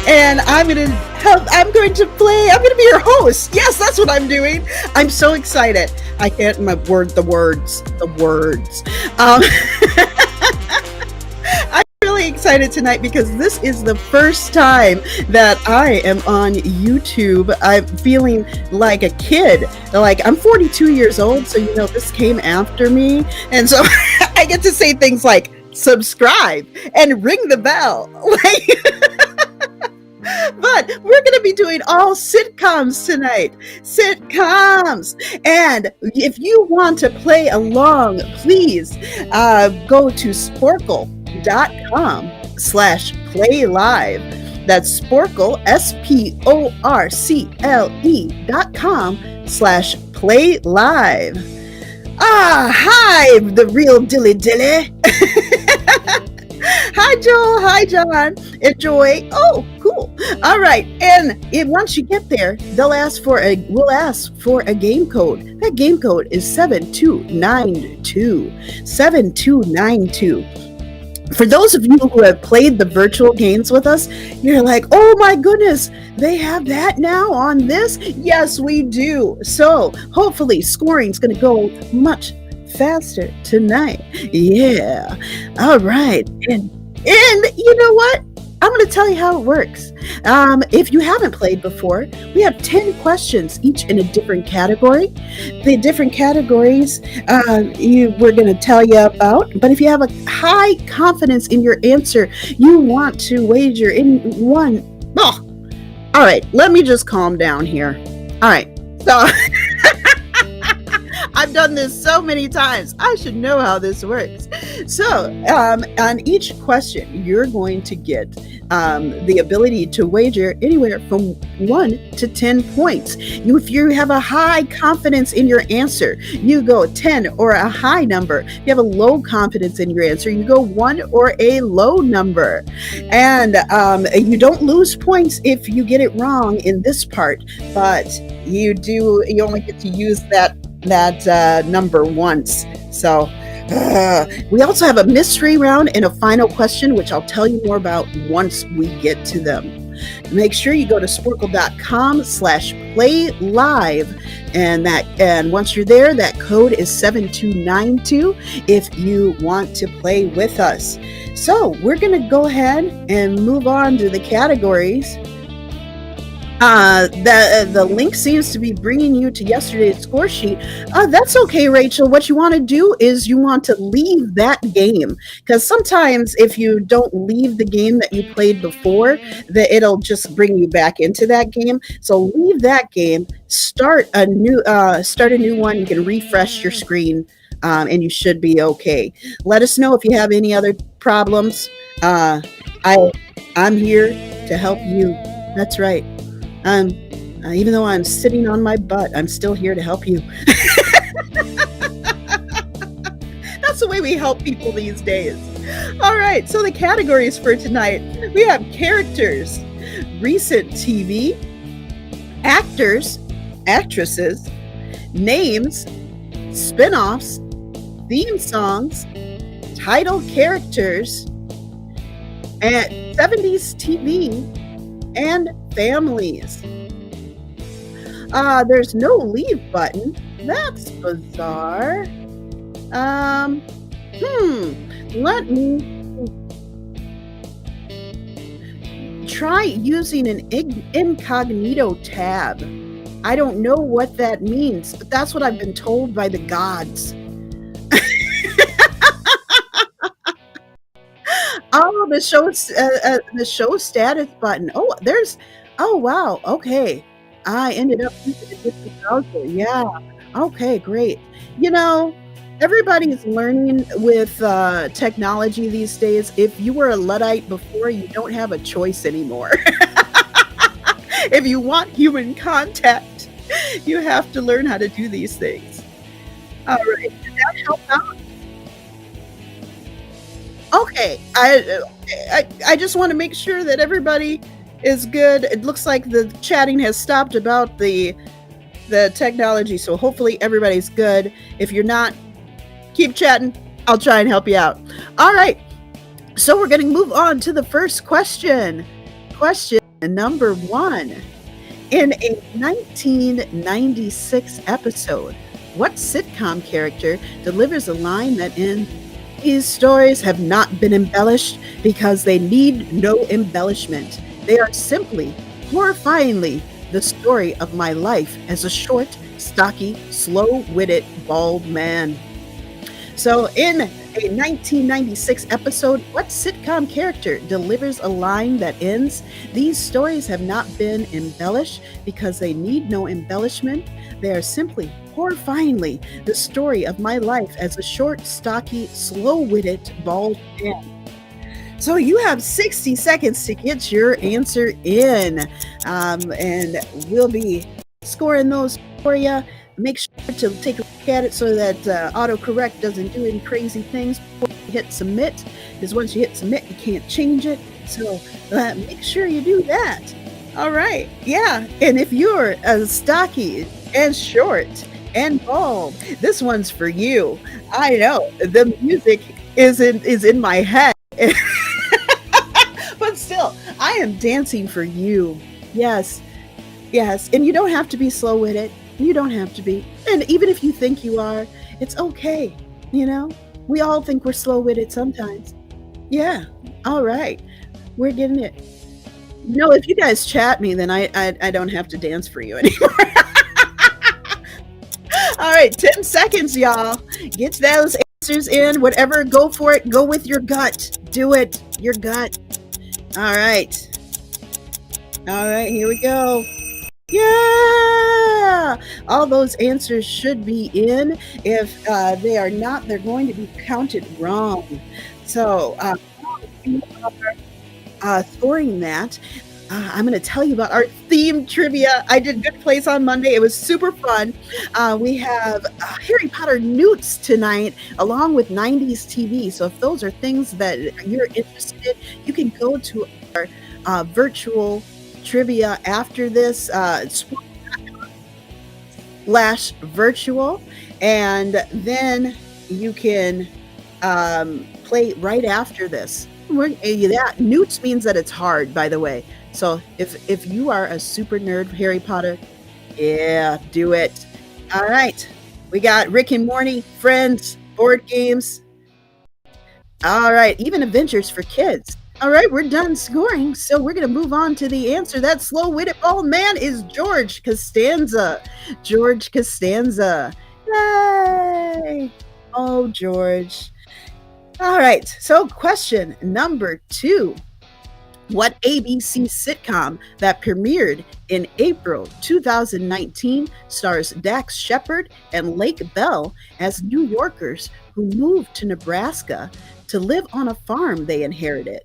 And I'm going to be your host. Yes, that's what I'm doing. I'm so excited. I can't, the words. I'm really excited tonight because this is the first time that I am on YouTube. I'm feeling like a kid. Like, I'm 42 years old, so this came after me. And so I get to say things like subscribe and ring the bell. But we're going to be doing all sitcoms tonight. Sitcoms. And if you want to play along, please go to sporcle.com/playlive. That's Sporcle, sporcle.com/playlive. Hi, the real dilly dilly. Hi, Joel. Hi, John. Enjoy. Oh, cool. All right. And once you get there, we'll ask for a game code. That game code is 7292. 7292. For those of you who have played the virtual games with us, you're like, oh my goodness, they have that now on this? Yes, we do. So hopefully scoring's going to go much faster tonight. Yeah. All right. And you know what? I'm going to tell you how it works. If you haven't played before, we have 10 questions, each in a different category. The different categories we're going to tell you about. But if you have a high confidence in your answer, you want to wager in one. Oh, all right. Let me just calm down here. All right. So I've done this so many times. I should know how this works. So on each question, you're going to get the ability to wager anywhere from 1 to 10 points. If you have a high confidence in your answer, you go 10 or a high number. If you have a low confidence in your answer, you go 1 or a low number. And you don't lose points if you get it wrong in this part, but you only get to use that number once. So we also have a mystery round and a final question, which I'll tell you more about once we get to them. Make sure you go to sporcle.com/play live. And once you're there, that code is 7292 if you want to play with us. So we're going to go ahead and move on to the categories. The link seems to be bringing you to yesterday's score sheet. That's okay, Rachel. What you want to do is you want to leave that game, because sometimes if you don't leave the game that you played before, that it'll just bring you back into that game. So leave that game, start a new one. You can refresh your screen, and you should be okay. Let us know if you have any other problems. I'm here to help you. That's right. Even though I'm sitting on my butt, I'm still here to help you. That's the way we help people these days. All right, so the categories for tonight, we have characters, recent TV, actors, actresses, names, spin-offs, theme songs, title characters, and 70s TV, and families. There's no leave button. That's bizarre. Let me try using an incognito tab. I don't know what that means, but that's what I've been told by the gods. Oh, the show status button. Oh wow. Okay. I ended up using a different browser. Yeah. Okay, great. You know, everybody's learning with technology these days. If you were a Luddite before, you don't have a choice anymore. If you want human contact, you have to learn how to do these things. All right. Did that help out? Okay. I just want to make sure that everybody is good. It looks like the chatting has stopped about the technology, so hopefully everybody's good. If you're not, keep chatting. I'll try and help you out. All right. So we're going to move on to the first question. Question number 1. In a 1996 episode, what sitcom character delivers a line that ends, "These stories have not been embellished because they need no embellishment. They are simply, horrifyingly, the story of my life as a short, stocky, slow-witted, bald man." So in a 1996 episode, what sitcom character delivers a line that ends, "These stories have not been embellished because they need no embellishment. They are simply, horrifyingly, the story of my life as a short, stocky, slow-witted, bald man." So you have 60 seconds to get your answer in, and we'll be scoring those for you. Make sure to take a look at it so that autocorrect doesn't do any crazy things before you hit submit, because once you hit submit, you can't change it. So make sure you do that. All right. Yeah. And if you're stocky and short and bald, this one's for you. I know the music is in my head. But still, I am dancing for you. Yes. Yes. And you don't have to be slow with it. You don't have to be. And even if you think you are, it's okay. You know, we all think we're slow with it sometimes. Yeah. All right. We're getting it. No, if you guys chat me, then I don't have to dance for you anymore. All right. 10 seconds, y'all. Get those answers in. Whatever. Go for it. Go with your gut. Do it. Your gut. All right. All right. Here we go. Yeah! All those answers should be in. If they are not, they're going to be counted wrong. So, you are scoring that. I'm going to tell you about our theme trivia. I did Good Place on Monday. It was super fun. We have Harry Potter newts tonight, along with 90s TV. So if those are things that you're interested in, you can go to our virtual trivia after this, /virtual, and then you can play right after this. That newts means that it's hard, by the way. So if you are a super nerd Harry Potter, yeah, do it. All right. We got Rick and Morty, Friends, board games. All right, even Adventures for kids. All right, we're done scoring, so we're going to move on to the answer. That slow-witted bald man is George Costanza. George Costanza. Yay! Oh, George. All right, so question number 2. What ABC sitcom that premiered in April 2019 stars Dax Shepard and Lake Bell as New Yorkers who moved to Nebraska to live on a farm they inherited?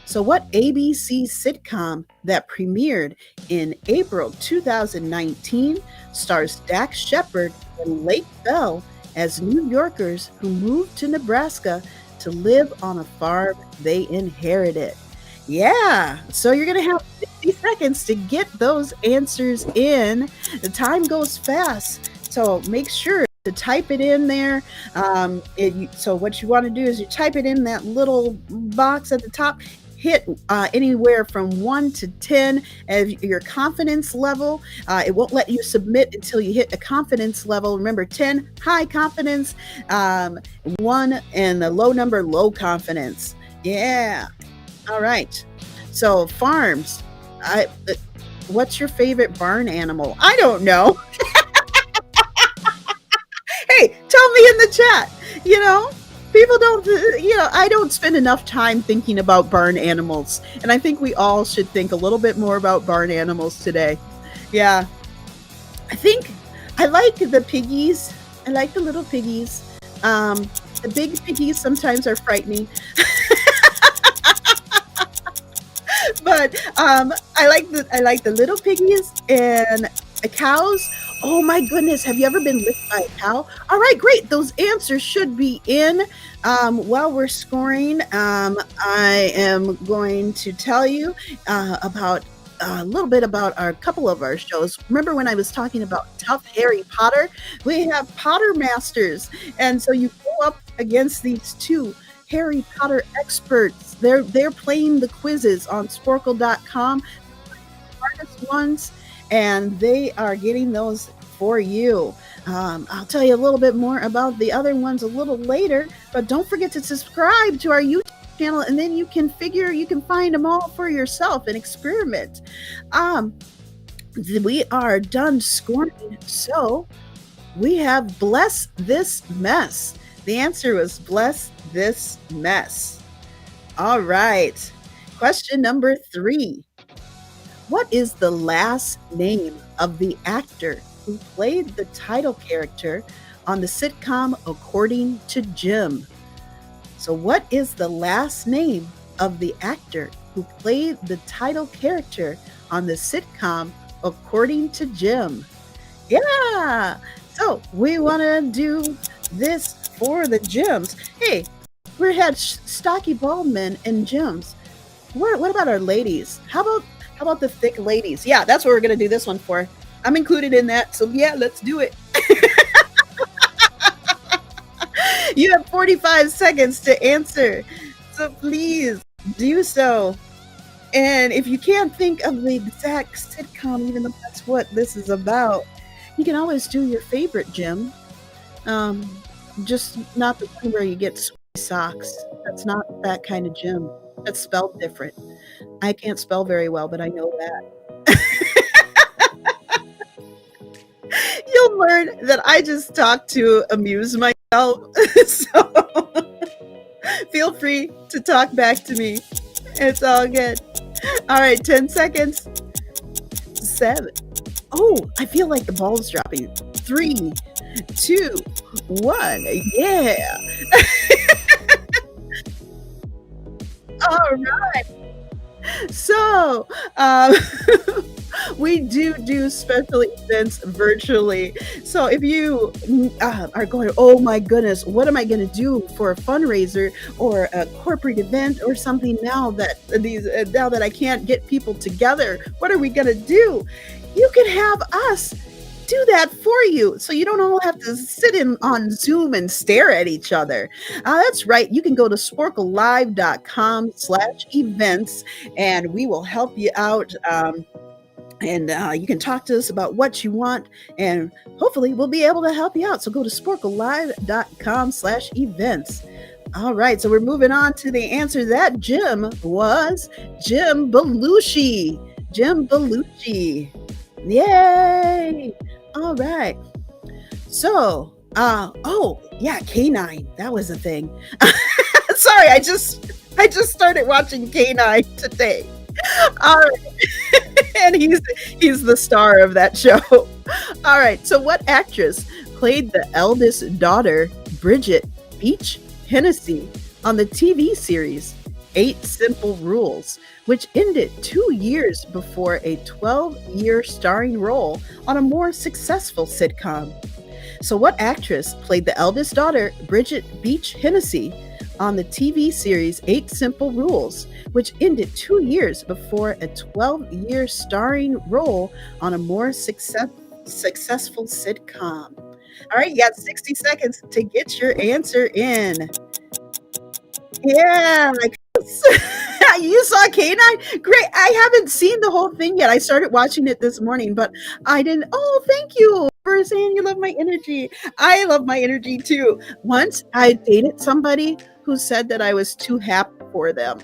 So, what ABC sitcom that premiered in April 2019 stars Dax Shepard and Lake Bell as New Yorkers who moved to Nebraska to live on a farm they inherited? Yeah, so you're going to have 50 seconds to get those answers in. The time goes fast, so make sure to type it in there. So what you want to do is you type it in that little box at the top. Hit anywhere from 1 to 10 as your confidence level. It won't let you submit until you hit a confidence level. Remember, 10, high confidence, 1, and the low number, low confidence. Yeah. All right. So farms. What's your favorite barn animal? I don't know. Hey, tell me in the chat. You know, people don't, I don't spend enough time thinking about barn animals. And I think we all should think a little bit more about barn animals today. Yeah. I think I like the piggies. I like the little piggies. The big piggies sometimes are frightening. But I like the little piggies and cows. Oh my goodness, have you ever been licked by a cow? All right, great. Those answers should be in. While we're scoring, I am going to tell you about a little bit about a couple of our shows. Remember when I was talking about Tough Harry Potter? We have Potter Masters, and so you go up against these two Harry Potter experts. They're playing the quizzes on Sporcle.com, the hardest ones, and they are getting those for you. I'll tell you a little bit more about the other ones a little later, but don't forget to subscribe to our YouTube channel, and then you can find them all for yourself and experiment. We are done scoring, so we have Bless This Mess. The answer was Bless This Mess. All right. Question number 3. What is the last name of the actor who played the title character on the sitcom According to Jim? So what is the last name of the actor who played the title character on the sitcom According to Jim? Yeah. So we want to do this for the Jims. Hey, we had stocky bald men and Jims. What about our ladies? How about the thick ladies? Yeah, that's what we're gonna do this one for. I'm included in that, so yeah, let's do it. You have 45 seconds to answer, so please do so. And if you can't think of the exact sitcom, even though that's what this is about, you can always do your favorite Jim. Just not the one where you get sweaty socks. That's not that kind of Jim. That's spelled different. I can't spell very well, but I know that. You'll learn that I just talk to amuse myself. So feel free to talk back to me. It's all good. All right, 10 seconds. 7. Oh, I feel like the ball's dropping. 3, 2, 1. Yeah. All right. So, we do special events virtually. So if you are going, oh my goodness, what am I going to do for a fundraiser or a corporate event or something now that I can't get people together? What are we going to do? You can have us do that for you so you don't all have to sit in on Zoom and stare at each other. That's right. You can go to sporklelive.com/events and we will help you out. And you can talk to us about what you want, and hopefully we'll be able to help you out. So go to sporklelive.com/events. All right, so we're moving on to the answer. That Jim was Jim Belushi. Jim Belushi. Yay! All right. So, oh yeah, K9. That was a thing. Sorry, I just started watching K9 today. All right. And he's the star of that show. All right. So what actress played the eldest daughter, Bridget Beach Hennessy, on the TV series 8 Simple Rules, which ended 2 years before a 12-year starring role on a more successful sitcom? So what actress played the eldest daughter, Bridget Beach Hennessy, on the TV series 8 Simple Rules, which ended 2 years before a 12-year starring role on a more successful sitcom? All right, you got 60 seconds to get your answer in. Yeah, like you saw K9? Great. I haven't seen the whole thing yet. I started watching it this morning, but I didn't. Oh, thank you for saying you love my energy. I love my energy too. Once I dated somebody who said that I was too happy for them.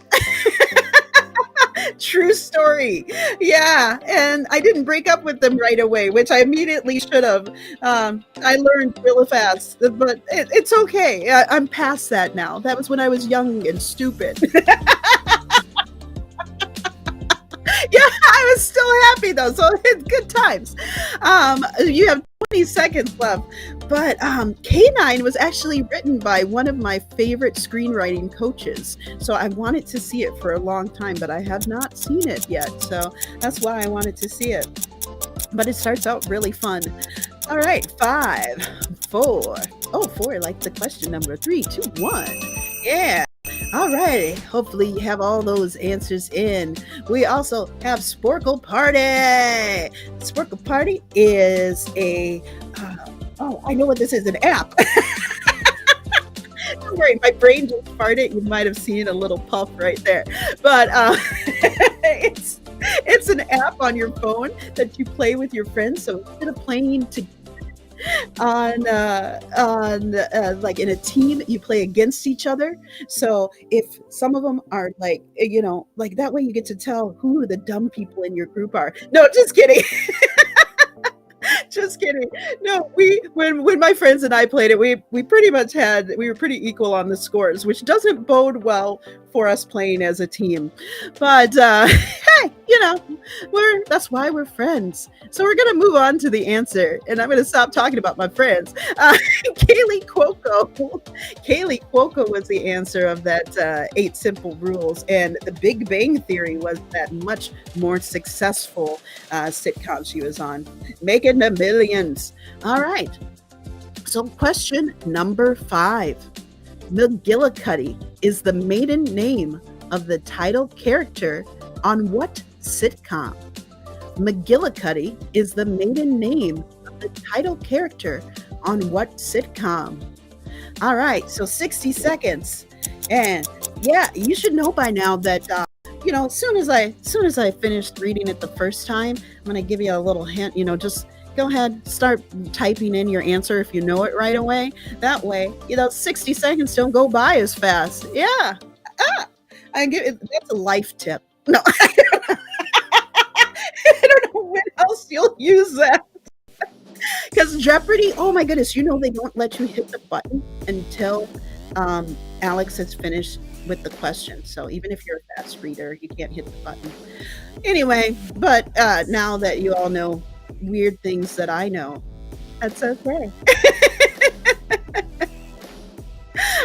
True story. Yeah. And I didn't break up with them right away, which I immediately should have. I learned really fast, but it's okay. I'm past that now. That was when I was young and stupid. Yeah, I was still happy though, so it's good times. You have 20 seconds left, but K9 was actually written by one of my favorite screenwriting coaches, so I wanted to see it for a long time, but I have not seen it yet, so that's why I wanted to see it. But it starts out really fun. All right, 5, 4. Oh, 4, like the question number. 3, 2, 1. Yeah. All right. Hopefully you have all those answers in. We also have Sporcle Party. Sporcle Party is a, I know what this is, an app. Don't worry, my brain just farted. You might have seen a little puff right there. But it's an app on your phone that you play with your friends. So instead of playing together on like in a team, you play against each other. So if some of them are like, like that way you get to tell who the dumb people in your group are. No, just kidding. Just kidding. No, when my friends and I played it, we pretty much we were pretty equal on the scores, which doesn't bode well for us playing as a team. But hey, that's why we're friends. So we're gonna move on to the answer, and I'm gonna stop talking about my friends. Kaley Cuoco. Kaley Cuoco was the answer of that 8 Simple Rules, and The Big Bang Theory was that much more successful sitcom she was on, making the millions. All right. So question number 5. McGillicuddy is the maiden name of the title character on what sitcom? McGillicuddy is the maiden name of the title character on what sitcom? All right, so 60 seconds. And yeah, you should know by now that as soon as I finished reading it the first time, I'm going to give you a little hint, just go ahead, start typing in your answer if you know it right away. That way, 60 seconds don't go by as fast. Yeah. That's a life tip. No, I don't know when else you'll use that. Because Jeopardy, oh my goodness, they don't let you hit the button until Alex has finished with the question. So even if you're a fast reader, you can't hit the button. Anyway, but now that you all know weird things that I know, that's okay.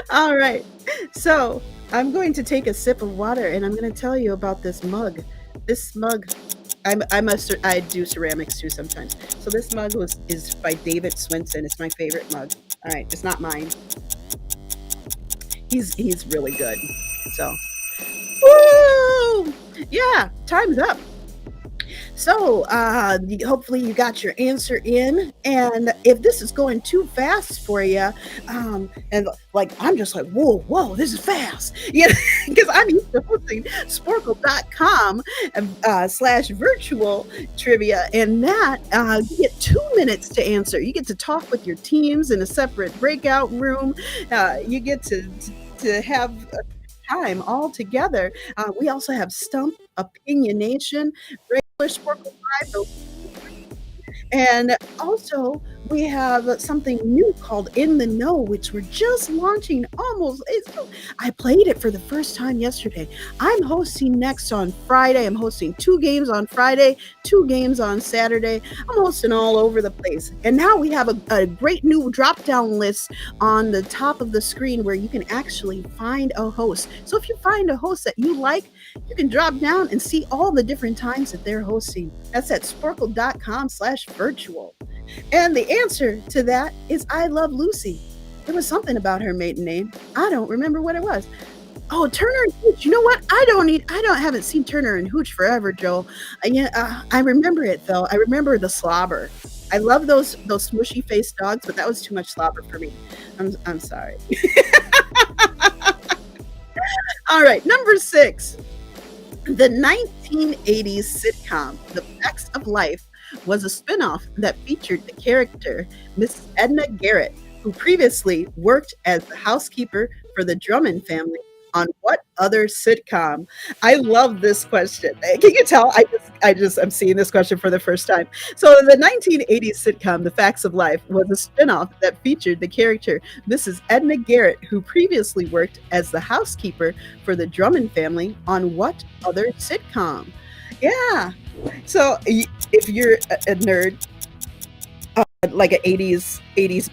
All right. So I'm going to take a sip of water and I'm going to tell you about this mug. This mug, I do ceramics too sometimes. So this mug is by David Swinson. It's my favorite mug. All right, it's not mine. He's really good. So, woo! Yeah, time's up. So, hopefully you got your answer in. And if this is going too fast for you, and like I'm just like, whoa, whoa, this is fast. Yeah, because I'm used to hosting Sporcle.com slash virtual trivia. And that you get 2 minutes to answer. You get to talk with your teams in a separate breakout room. You get to have time all together. We also have Stump Opinionation, regular Sporkle 5, and also, we have something new called In the Know, which we're just launching almost. I played it for the first time yesterday. I'm hosting next on Friday. I'm hosting 2 games on Friday, 2 games on Saturday. I'm hosting all over the place. And now we have a great new drop down list on the top of the screen where you can actually find a host. So if you find a host that you like, you can drop down and see all the different times that they're hosting. That's at sporkle.com/virtual. And the answer to that is I Love Lucy. There was something about her maiden name. I don't remember what it was. Oh, Turner and Hooch. You know what? Haven't seen Turner and Hooch forever, Joe. I remember it though. I remember the slobber. I love those smushy faced dogs, but that was too much slobber for me. I'm sorry. All right, number 6. The 1980s sitcom The Facts of Life was a spinoff that featured the character Miss Edna Garrett, who previously worked as the housekeeper for the Drummond family on what other sitcom? I love this question. Can you tell? I'm seeing this question for the first time. So the 1980s sitcom The Facts of Life was a spinoff that featured the character Mrs. Edna Garrett, who previously worked as the housekeeper for the Drummond family on what other sitcom? Yeah. So if you're a nerd, like an 80s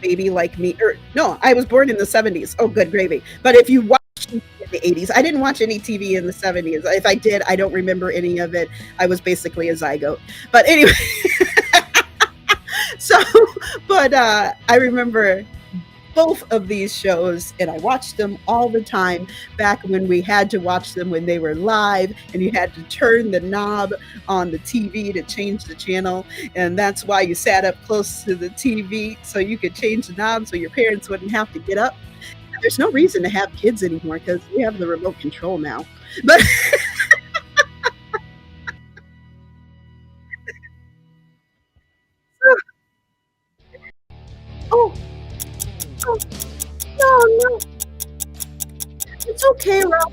baby like me, or no, I was born in the 70s. Oh, good gravy. But if you watch TV in the 80s, I didn't watch any TV in the 70s. If I did, I don't remember any of it. I was basically a zygote. But anyway, so, but I remember both of these shows, and I watched them all the time back when we had to watch them when they were live, and you had to turn the knob on the TV to change the channel, and that's why you sat up close to the TV so you could change the knob so your parents wouldn't have to get up. There's no reason to have kids anymore because we have the remote control now. But oh, oh, no, it's okay, Rob.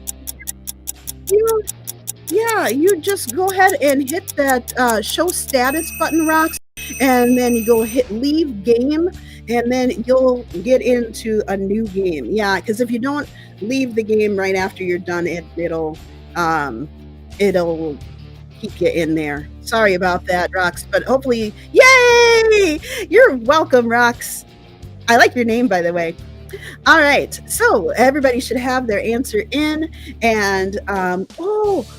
You Yeah, you just go ahead and hit that show status button, Rocks, and then you go hit leave game, and then you'll get into a new game. Yeah, because if you don't leave the game right after you're done, um, it'll keep you in there. Sorry about that, Rocks, but hopefully, yay! You're welcome, Rocks. I like your name, by the way. All right, so everybody should have their answer in, and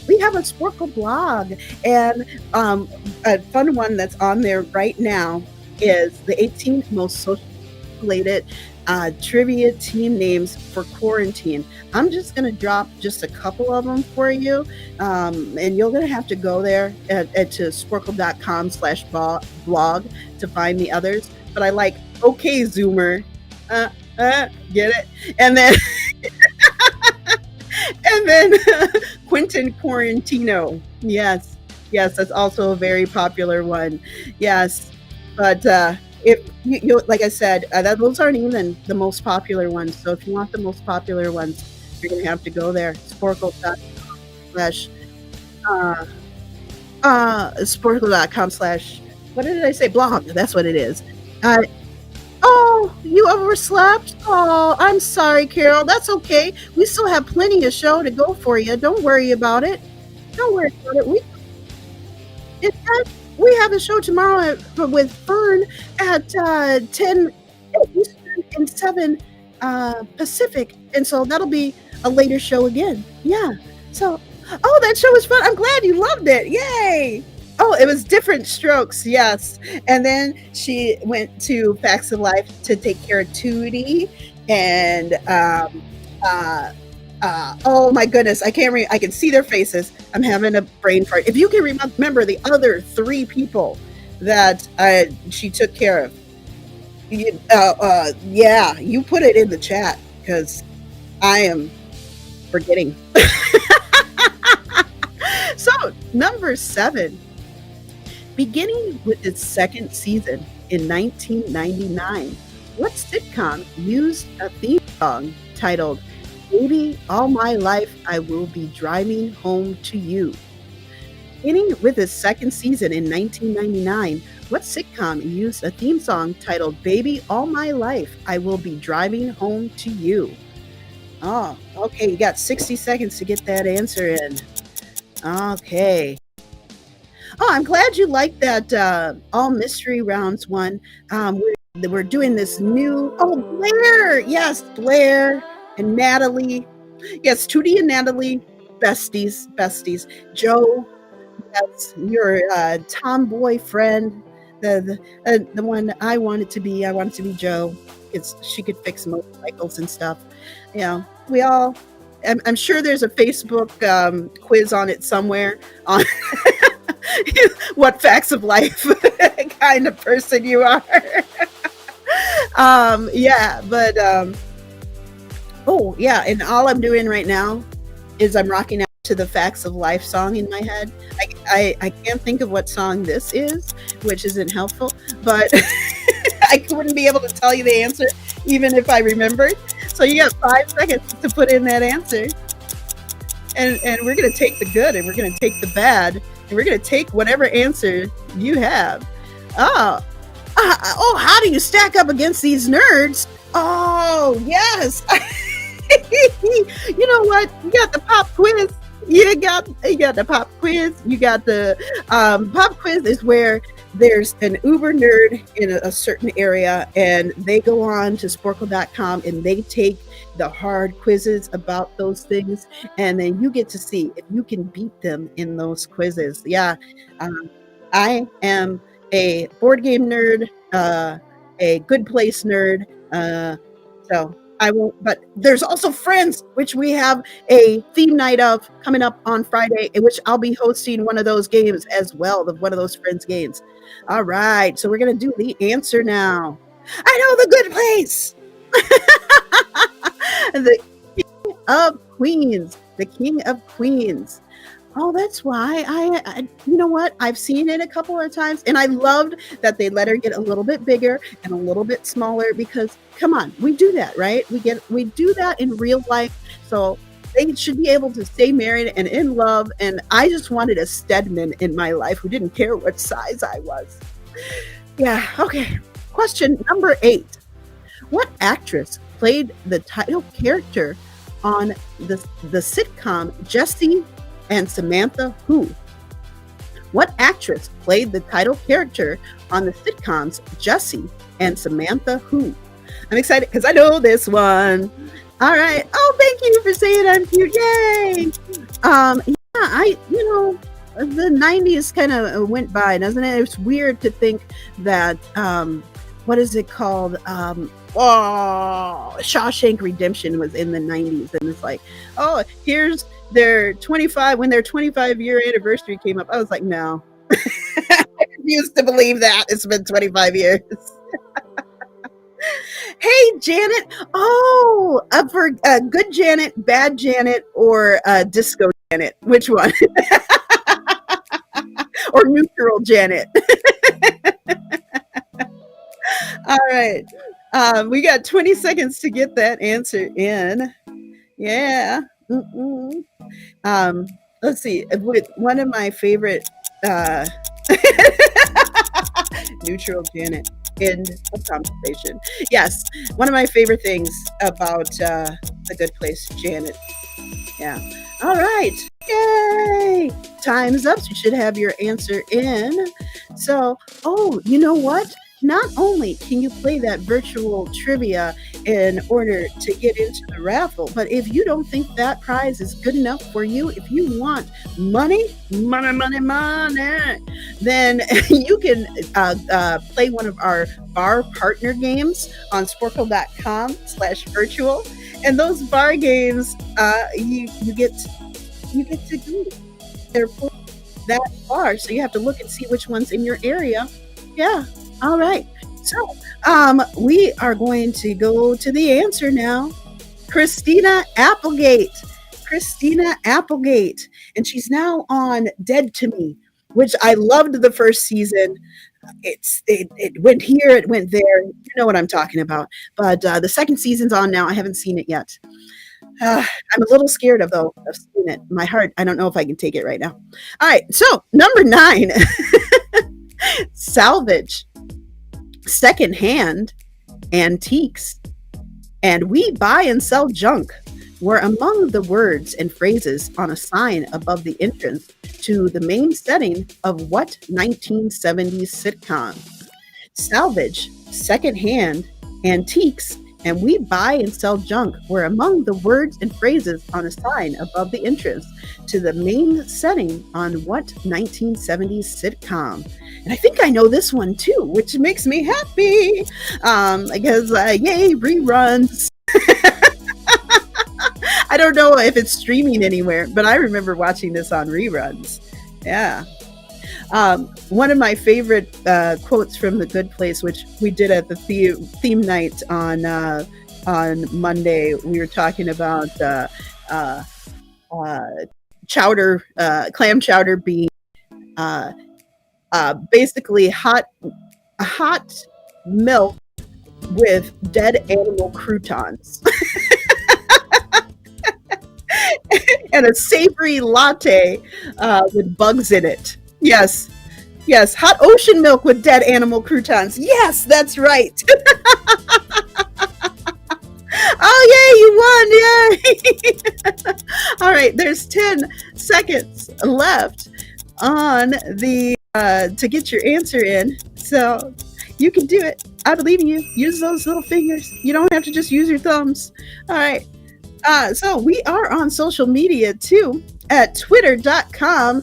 we have a Sporcle blog, and a fun one that's on there right now is the 18 most social related trivia team names for quarantine. I'm just going to drop just a couple of them for you, and you're going to have to go there to sporcle.com/blog to find the others. But I like OK Zoomer. Get it? And then and then Quentin Quarantino. Yes, that's also a very popular one. Yes, but if you like I said, those aren't even the most popular ones. So if you want the most popular ones, you're gonna have to go there. Sporcle.com/. Sporcle.com/ what did I say? Blog. That's what it is. Oh, you overslept? Oh, I'm sorry, Carol. That's okay. We still have plenty of show to go for you. Don't worry about it. Don't worry about it. In fact, we have a show tomorrow with Fern at 10 Eastern and 7 Pacific. And so that'll be a later show again. Yeah. So, that show was fun. I'm glad you loved it. Yay. Oh, it was Diff'rent Strokes, yes. And then she went to Facts of Life to take care of Tootie, and Oh my goodness, I can see their faces. I'm having a brain fart. If you can remember the other three people that she took care of, yeah, you put it in the chat because I am forgetting. So, number 7, beginning with its second season in 1999, what sitcom used a theme song titled Baby, All My Life I Will Be Driving Home to You? Beginning with its second season in 1999, what sitcom used a theme song titled Baby, All My Life I Will Be Driving Home to You? Oh, okay, you got 60 seconds to get that answer in. Okay. Oh, I'm glad you liked that all mystery rounds one. We're doing this new. Oh, Blair. Yes, Blair and Natalie. Yes, Tootie and Natalie, besties. Joe, yes, your tomboy friend, the one I wanted to be. I wanted to be Joe. She could fix motorcycles and stuff. You know, we all. I'm sure there's a Facebook quiz on it somewhere on what facts of life kind of person you are. Yeah, but oh yeah, and all I'm doing right now is I'm rocking out to the Facts of Life song in my head. I can't think of what song this is, which isn't helpful, but I wouldn't be able to tell you the answer even if I remembered. So you got 5 seconds to put in that answer. And we're going to take the good and we're going to take the bad and we're going to take whatever answer you have. Oh, how do you stack up against these nerds? Oh, yes. You know what? You got the pop quiz. You got the pop quiz. You got the pop quiz is where there's an uber nerd in a certain area and they go on to Sporcle.com and they take the hard quizzes about those things, and then you get to see if you can beat them in those quizzes. Yeah, I am a board game nerd, a good place nerd, so I won't, but there's also Friends, which we have a theme night of coming up on Friday, in which I'll be hosting one of those games as well, one of those Friends games. All right, so we're going to do the answer now. I know the good place. The King of Queens. The King of Queens. Oh, that's why I you know what? I've seen it a couple of times and I loved that they let her get a little bit bigger and a little bit smaller because come on, we do that, right? We do that in real life. So they should be able to stay married and in love. And I just wanted a Stedman in my life who didn't care what size I was. Yeah, okay. Question number 8. What actress played the title character on the sitcom Jesse and Samantha Who? What actress played the title character on the sitcoms Jesse and Samantha Who? I'm excited because I know this one. All right. Oh, thank you for saying I'm cute. Yay. Yeah, the 90s kind of went by, doesn't it? It's weird to think that, what is it called? Shawshank Redemption was in the 90s. And it's like, oh, here's their 25-year anniversary came up. I was like, no. I refuse to believe that. It's been 25 years. Hey, Janet. Oh, for good Janet, bad Janet, or disco Janet. Which one? Or neutral Janet. All right. We got 20 seconds to get that answer in. Yeah. Let's see. With one of my favorite neutral Janet. End of conversation. Yes, one of my favorite things about The Good Place, Janet. Yeah. All right. Yay! Time's up. You should have your answer in. So, oh, you know what? Not only can you play that virtual trivia in order to get into the raffle, but if you don't think that prize is good enough for you, if you want money, then you can play one of our bar partner games on Sporcle.com/virtual. And those bar games, you get to go. They're that far, so you have to look and see which one's in your area. Yeah. All right. So, we are going to go to the answer now. Christina Applegate. Christina Applegate. And she's now on Dead to Me, which I loved the first season. It went here, it went there. You know what I'm talking about. But the second season's on now. I haven't seen it yet. I'm a little scared of seeing it. My heart, I don't know if I can take it right now. All right, so number 9, salvage, secondhand, antiques, and we buy and sell junk were among the words and phrases on a sign above the entrance to the main setting of what 1970s sitcom? Salvage, secondhand, antiques, and we buy and sell junk were among the words and phrases on a sign above the entrance to the main setting on what 1970s sitcom? And I think I know this one too, which makes me happy because yay, reruns. I don't know if it's streaming anywhere, but I remember watching this on reruns. Yeah. One of my favorite quotes from The Good Place, which we did at the theme night on Monday, we were talking about chowder, clam chowder being basically hot milk with dead animal croutons. And a savory latte with bugs in it. Yes. Yes. Hot ocean milk with dead animal croutons. Yes, that's right. Oh, yay, you won. Yay. All right. There's 10 seconds left on the to get your answer in. So you can do it. I believe in you. Use those little fingers. You don't have to just use your thumbs. All right. So we are on social media too at twitter.com.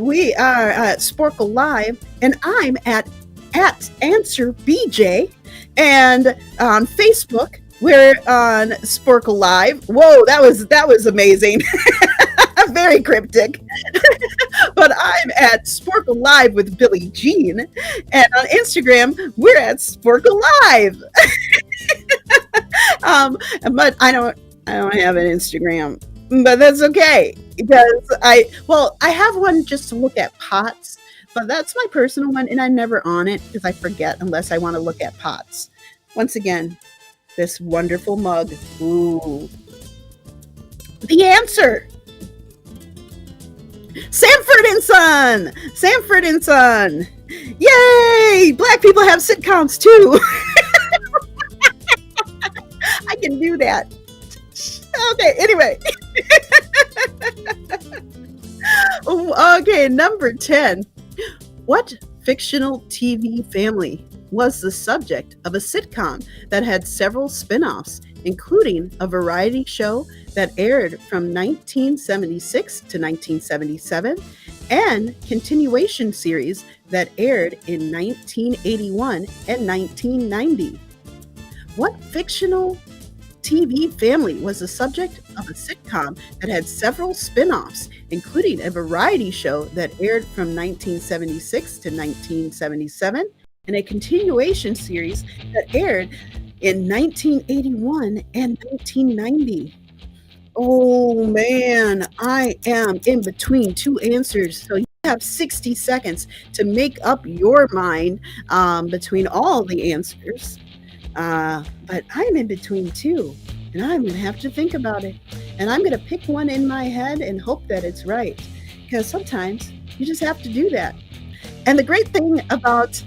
We are at Sporcle Live, and I'm at AnswerBJ. And on Facebook, we're on Sporcle Live. Whoa, that was amazing. Very cryptic. But I'm at Sporcle Live with Billie Jean. And on Instagram, we're at Sporcle Live. But I don't have an Instagram, but that's okay because I have one just to look at pots, but that's my personal one and I'm never on it because I forget unless I want to look at pots. Once again, this wonderful mug. Ooh. The answer. Sanford and Son. Sanford and Son. Yay! Black people have sitcoms too. I can do that. Okay, anyway. Okay, number 10. What fictional TV family was the subject of a sitcom that had several spin-offs, including a variety show that aired from 1976 to 1977 and continuation series that aired in 1981 and 1990? What fictional TV family was the subject of a sitcom that had several spin-offs, including a variety show that aired from 1976 to 1977 and a continuation series that aired in 1981 and 1990? Oh man, I am in between two answers, so you have 60 seconds to make up your mind between all the answers. But I'm in between two, and I'm going to have to think about it. And I'm going to pick one in my head and hope that it's right, because sometimes you just have to do that. And the great thing about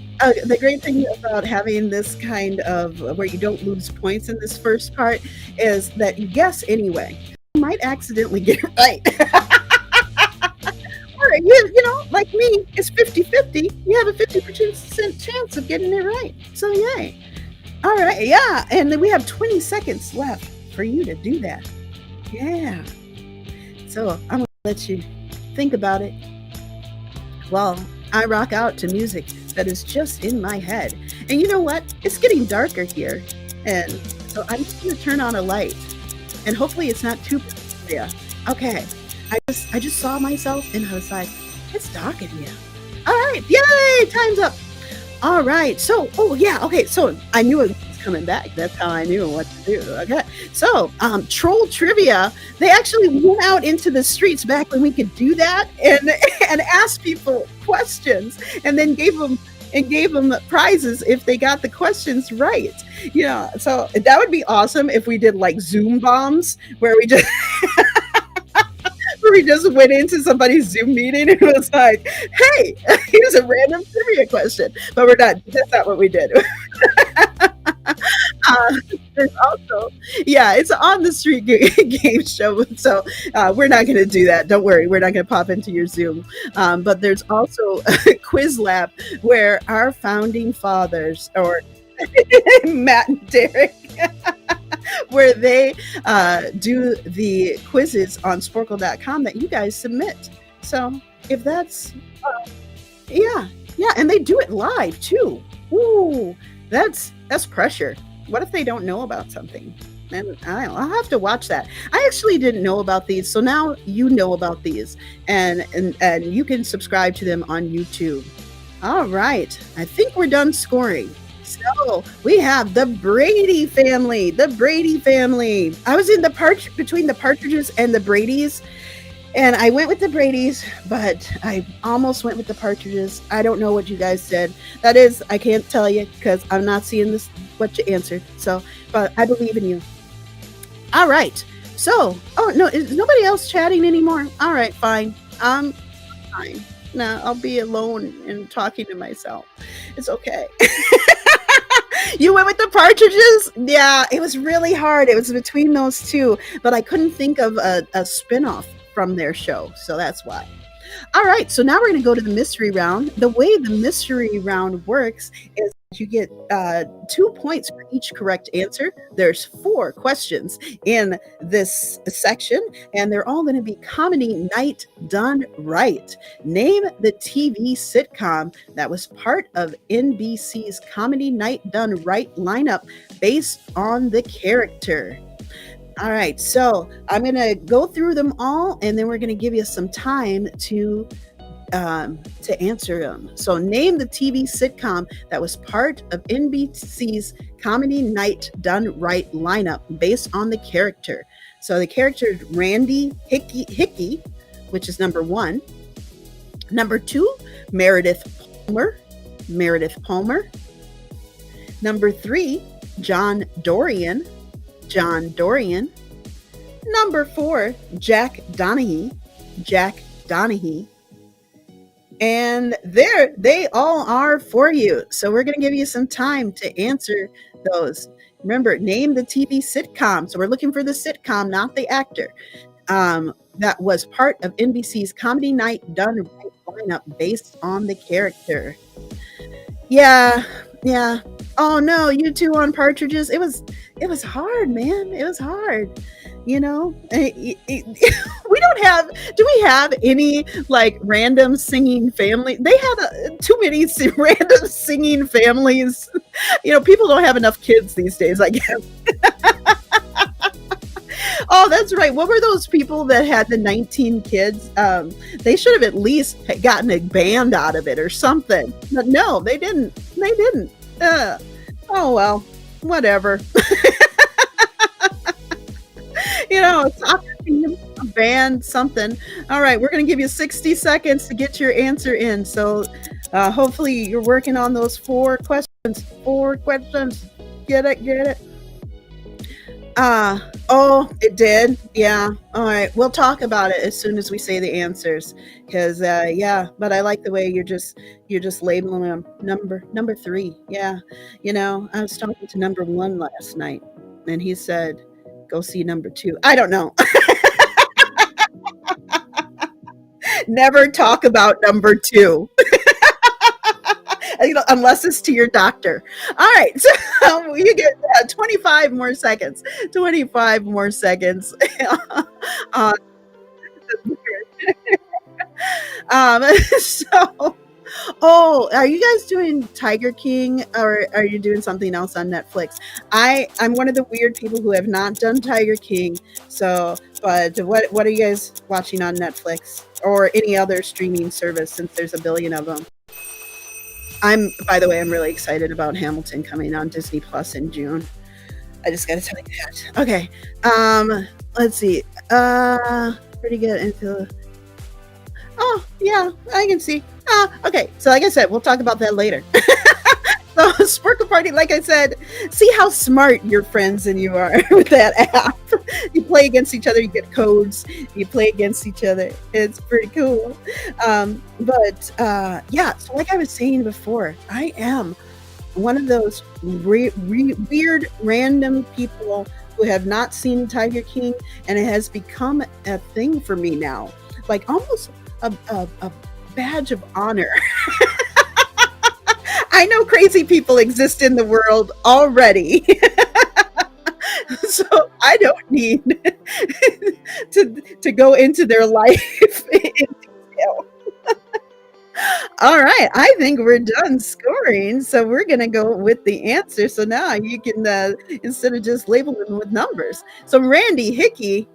having this kind of where you don't lose points in this first part is that you guess anyway. You might accidentally get it right. Or you know, like me, it's 50-50. You have a 50% chance of getting it right. So yay. All right, yeah, and then we have 20 seconds left for you to do that. Yeah. So I'm going to let you think about it while I rock out to music that is just in my head. And you know what? It's getting darker here. And so I'm just going to turn on a light and hopefully it's not too yeah. Okay. I just saw myself and I was like, it's dark in here. All right, yay! Time's up. All right. So, oh yeah, okay. So I knew it was coming back. That's how I knew what to do. Okay. So, troll trivia. They actually went out into the streets back when we could do that, and and asked people questions, and then gave them prizes if they got the questions right. So that would be awesome if we did like Zoom bombs, where we just went into somebody's Zoom meeting and was like, "Hey, here's a random trivia question," but we're not. That's not what we did. There's also, yeah, it's on the street game show, so we're not going to do that. Don't worry, we're not going to pop into your Zoom. But there's also a quiz lab where our founding fathers, or Matt and Derek, where they do the quizzes on Sporcle.com that you guys submit. So if that's, yeah, yeah, and they do it live too. Ooh, that's pressure. What if they don't know about something? And I'll have to watch that. I actually didn't know about these, so now you know about these, and you can subscribe to them on YouTube. All right, I think we're done scoring. So we have the Brady family. The Brady family. I was in between the Partridges and the Bradys, and I went with the Bradys, but I almost went with the Partridges. I don't know what you guys said. That is, I can't tell you because I'm not seeing this what you answered. So, but I believe in you. All right. So, oh no, is nobody else chatting anymore? All right, fine. Fine. No, I'll be alone and talking to myself. It's okay. You went with the Partridges? Yeah, it was really hard. It was between those two, but I couldn't think of a spin-off from their show, so that's why. All right, so now we're going to go to the mystery round. The way the mystery round works is you get 2 points for each correct answer. There's 4 questions in this section, and they're all going to be comedy night done right. Name the TV sitcom that was part of NBC's comedy night done right lineup based on the character. All right, so I'm going to go through them all, and then we're going to give you some time to answer them. So name the TV sitcom that was part of NBC's comedy night done right lineup based on the character. So the character is Randy Hickey, which is number 1. Number 2, Meredith Palmer. Number 3, John Dorian. Number 4, Jack Donaghy. And there they all are for you. So we're going to give you some time to answer those. Remember, name the TV sitcom. So we're looking for the sitcom, not the actor. That was part of NBC's comedy night done right lineup based on the character. Yeah. Oh no, you two on Partridges. It was hard, man. It was hard. We don't have. Do we have any like random singing family? They have too many random singing families. People don't have enough kids these days, I guess. Oh, that's right. What were those people that had the 19 kids? They should have at least gotten a band out of it or something. But no, they didn't. Oh, well, whatever. A soccer team, a band, something. All right, we're going to give you 60 seconds to get your answer in. So hopefully you're working on those 4 questions. 4 questions. Get it? Oh, it did. Yeah. All right. We'll talk about it as soon as we say the answers. Cause, yeah, but I like the way you're just labeling them number 3. Yeah. I was talking to number 1 last night and he said, go see number 2. I don't know. Never talk about number 2. Unless it's to your doctor. All right, so you get 25 more seconds. 25 more seconds. So, Oh, are you guys doing Tiger King or are you doing something else on Netflix? I'm one of the weird people who have not done Tiger King. So, but what are you guys watching on Netflix or any other streaming service since there's a billion of them? By the way, I'm really excited about Hamilton coming on Disney Plus in June. I just got to tell you that. Okay. Let's see. Pretty good into. Oh, yeah, I can see. Okay. So, like I said, we'll talk about that later. So, Sporcle Party, like I said, see how smart your friends and you are with that app. You play against each other, you get codes, you play against each other. It's pretty cool. Yeah, so like I was saying before, I am one of those weird, random people who have not seen Tiger King, and it has become a thing for me now, like almost a badge of honor. I know crazy people exist in the world already. So I don't need to go into their life in detail. All right, I think we're done scoring, so we're gonna go with the answer. So now you can, instead of just labeling them with numbers. So Randy Hickey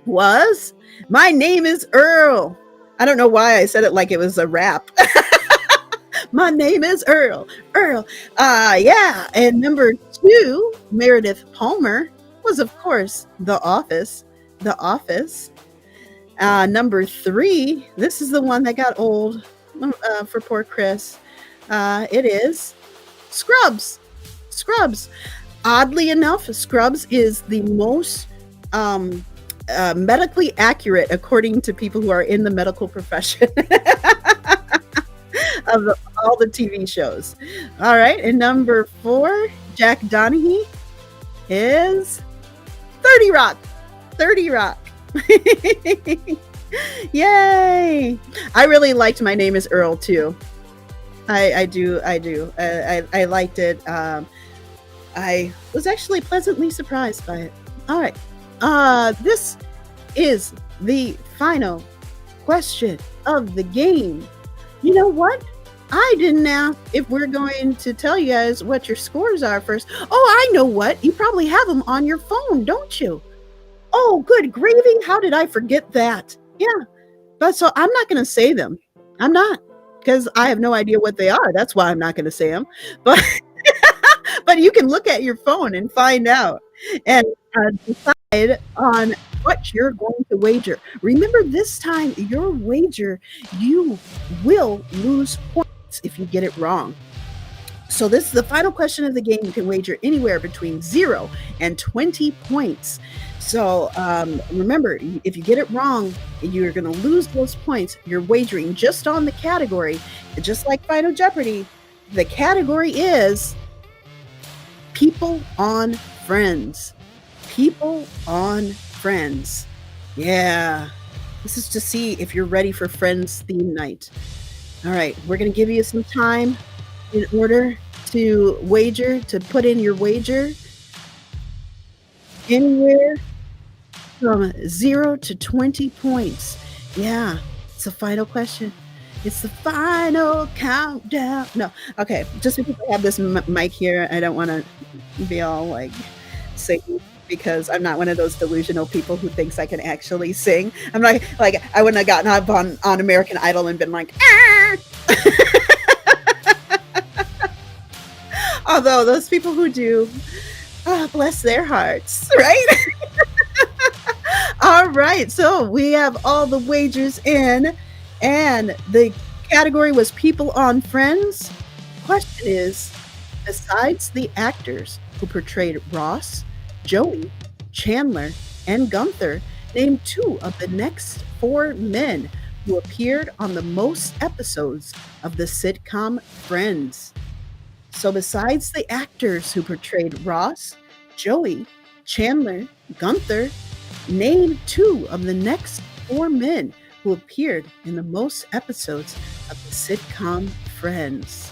was, my name is Earl. I don't know why I said it like it was a rap. My name is Earl. Yeah. And number 2, Meredith Palmer, was of course The Office. Number 3, this is the one that got old for poor Chris. It is Scrubs. Oddly enough, Scrubs is the most medically accurate, according to people who are in the medical profession. Of all the TV shows. All right, and number 4, Jack Donaghy, is 30 Rock. Yay! I really liked My Name is Earl too. I do. I liked it. I was actually pleasantly surprised by it. All right. This is the final question of the game. You know what? I didn't ask if we're going to tell you guys what your scores are first. Oh, I know what. You probably have them on your phone, don't you? Oh, good gravy. How did I forget that? Yeah. But so I'm not going to say them. I'm not, because I have no idea what they are. That's why I'm not going to say them. But but you can look at your phone and find out and decide on what you're going to wager. Remember, this time your wager, you will lose points if you get it wrong. So this is the final question of the game. You can wager anywhere between 0 and 20 points. So remember, if you get it wrong, you're going to lose those points. You're wagering just on the category. Just like Final Jeopardy, the category is People on Friends. People on Friends. Yeah. This is to see if you're ready for Friends theme night. All right. We're going to give you some time in order to wager, to put in your wager anywhere from 0 to 20 points. Yeah. It's the final question. It's the final countdown. No. Okay. Just because I have this mic here, I don't want to be all like singing, because I'm not one of those delusional people who thinks I can actually sing. I'm not like, I wouldn't have gotten up on American Idol and been like, ah! Although those people who do, bless their hearts, right? All right. So we have all the wagers in, and the category was People on Friends. Question is, besides the actors who portrayed Ross, Joey, Chandler, and Gunther, name 2 of the next 4 men who appeared on the most episodes of the sitcom Friends. So besides the actors who portrayed Ross, Joey, Chandler, Gunther, name 2 of the next 4 men who appeared in the most episodes of the sitcom Friends.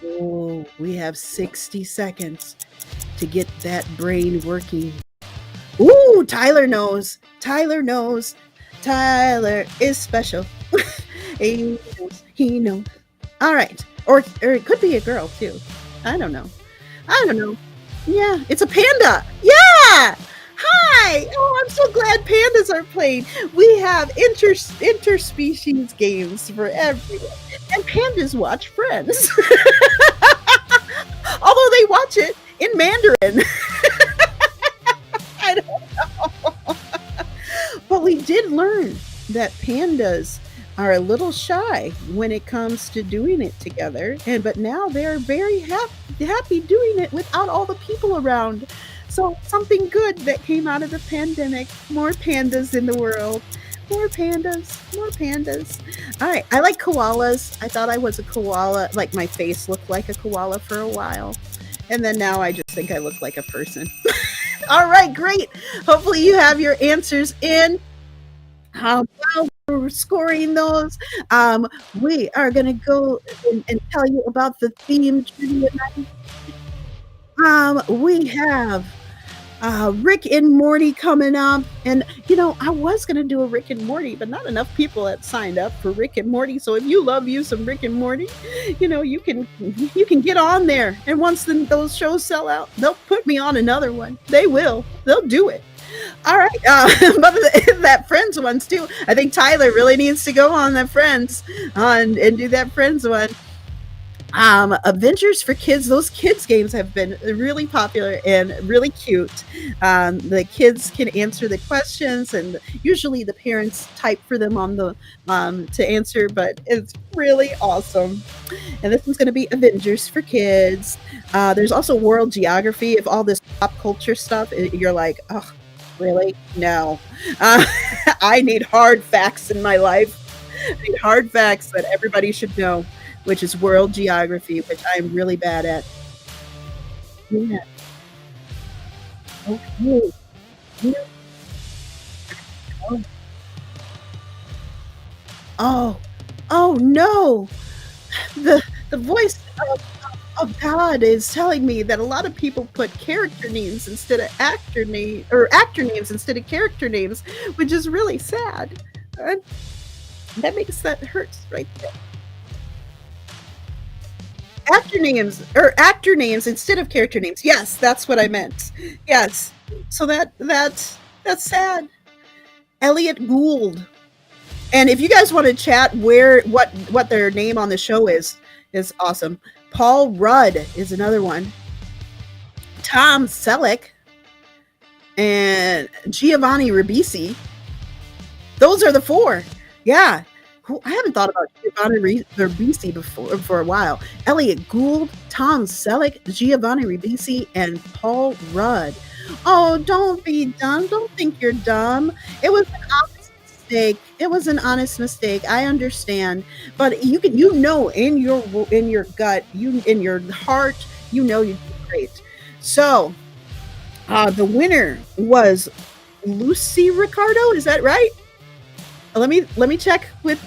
Oh, we have 60 seconds to get that brain working. Ooh, Tyler knows. Tyler knows. Tyler is special. He knows. All right. Or it could be a girl too. I don't know. I don't know. Yeah, it's a panda. Yeah. Hi. Oh, I'm so glad pandas are played. We have interspecies games for everyone. And pandas watch Friends. Although they watch it in Mandarin. I don't know. But we did learn that pandas are a little shy when it comes to doing it together, and but now they're very happy doing it without all the people around. So something good that came out of the pandemic. More pandas in the world. More pandas. More pandas. All right. I like koalas. I thought I was a koala. Like my face looked like a koala for a while. And then now I just think I look like a person. All right, great. Hopefully you have your answers in. While we're scoring those, we are going to go and tell you about the theme trivia night. We have Rick and Morty coming up. And, I was going to do a Rick and Morty, but not enough people had signed up for Rick and Morty. So if you love you some Rick and Morty, you can get on there. And once those shows sell out, they'll put me on another one. They will. They'll do it. All right. But that Friends ones too. I think Tyler really needs to go on that Friends and do that Friends one. Adventures for Kids. Those kids games have been really popular and really cute. The kids can answer the questions, and usually the parents type for them on the to answer. But it's really awesome. And this one's going to be Avengers for Kids. There's also World Geography. If all this pop culture stuff, you're like, oh, really? No. I need hard facts in my life. I need hard facts that everybody should know, which is World Geography, which I'm really bad at. Yeah. Okay. Yeah. Oh, oh no! The voice of God is telling me that a lot of people put character names instead of actor names instead of character names, which is really sad. Uh, that hurts right there. Actor names instead of character names. Yes, that's what I meant. Yes. So that's sad. Elliot Gould. And if you guys want to chat what their name on the show is awesome. Paul Rudd is another one. Tom Selleck and Giovanni Ribisi. Those are the four. Yeah. I haven't thought about Giovanni Ribisi before for a while. Elliot Gould, Tom Selleck, Giovanni Ribisi, and Paul Rudd. Oh, don't be dumb. Don't think you're dumb. It was an honest mistake. It was an honest mistake. I understand, but in your gut, in your heart, you did great. So, the winner was Lucy Ricardo. Is that right? Let me check with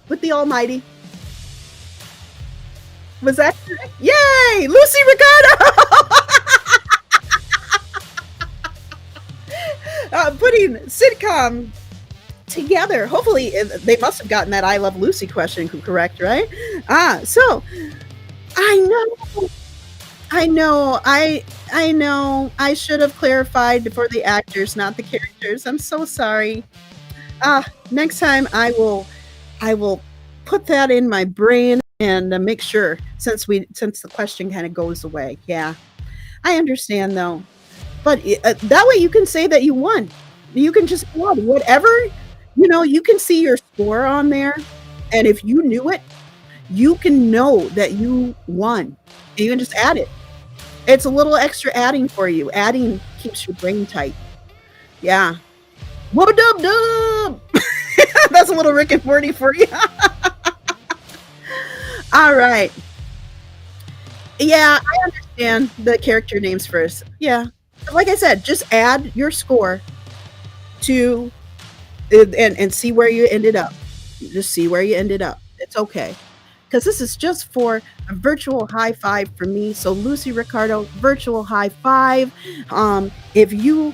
the Almighty. Was that correct? Yay, Lucy Ricardo! Putting sitcom together. Hopefully, they must have gotten that "I Love Lucy" question correct, right? So I know. I should have clarified for the actors, not the characters. I'm so sorry. Next time I will put that in my brain and make sure since the question kind of goes away. Yeah, I understand though, but that way you can say that you won. You can just won whatever, you can see your score on there, and if you knew it, you can know that you won. You can just add it. It's a little extra adding for you. Adding keeps your brain tight. Yeah. Whoa, dub dub. That's a little Rick and Morty for you. All right. Yeah, I understand the character names first. Yeah. Like I said, just add your score to and see where you ended up. Just see where you ended up. It's okay. Because this is just for a virtual high five for me. So Lucy Ricardo, virtual high five. If you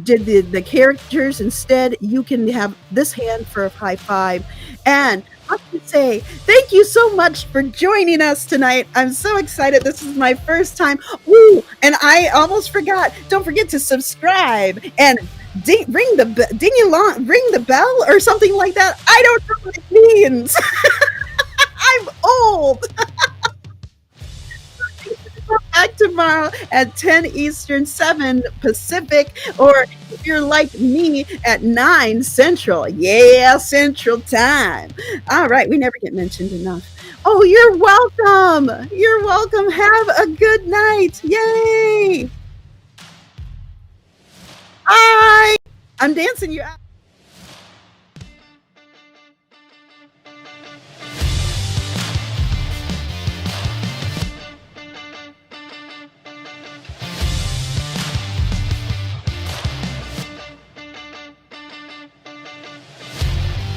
did the characters instead, you can have this hand for a high five, And I have to say, thank you so much for joining us tonight. I'm so excited. This is my first time. Ooh, and I almost forgot. Don't forget to subscribe and ring the bell or something like that. I don't know what it means. I'm old. Back tomorrow at 10 Eastern, 7 Pacific, or if you're like me at 9 Central. Yeah, Central Time. All right, we never get mentioned enough. Oh, you're welcome. You're welcome. Have a good night. Yay. Bye. I'm dancing you out.